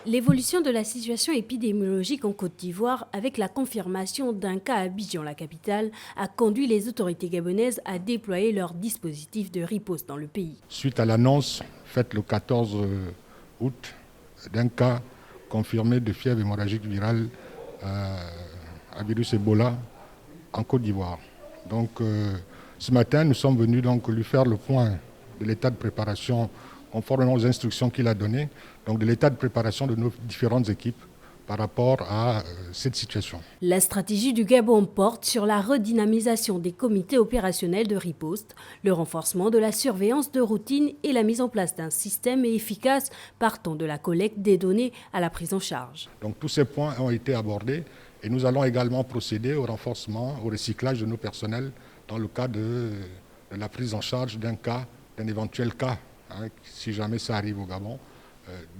L'évolution de la situation épidémiologique en Côte d'Ivoire, avec la confirmation d'un cas à Abidjan, la capitale, a conduit les autorités gabonaises à déployer leur dispositif de riposte dans le pays. Suite à l'annonce faite le 14 août d'un cas confirmé de fièvre hémorragique virale à virus Ebola en Côte d'Ivoire. Donc ce matin, nous sommes venus donc lui faire le point de l'état de préparation conformément aux instructions qu'il a données, donc de l'état de préparation de nos différentes équipes par rapport à cette situation. La stratégie du Gabon porte sur la redynamisation des comités opérationnels de riposte, le renforcement de la surveillance de routine et la mise en place d'un système efficace partant de la collecte des données à la prise en charge. Donc tous ces points ont été abordés et nous allons également procéder au renforcement, au recyclage de nos personnels dans le cas de la prise en charge d'un éventuel cas, si jamais ça arrive au Gabon,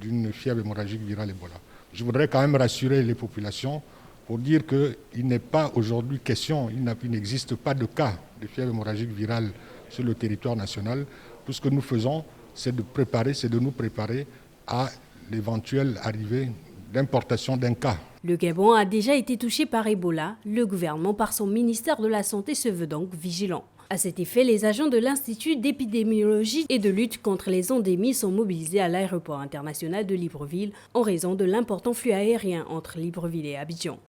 d'une fièvre hémorragique virale Ebola. Je voudrais quand même rassurer les populations pour dire qu'il n'est pas aujourd'hui question, il n'existe pas de cas de fièvre hémorragique virale sur le territoire national. Tout ce que nous faisons, c'est de nous préparer à l'éventuelle arrivée d'importation d'un cas. Le Gabon a déjà été touché par Ebola. Le gouvernement, par son ministère de la Santé, se veut donc vigilant. À cet effet, les agents de l'Institut d'épidémiologie et de lutte contre les endémies sont mobilisés à l'aéroport international de Libreville en raison de l'important flux aérien entre Libreville et Abidjan.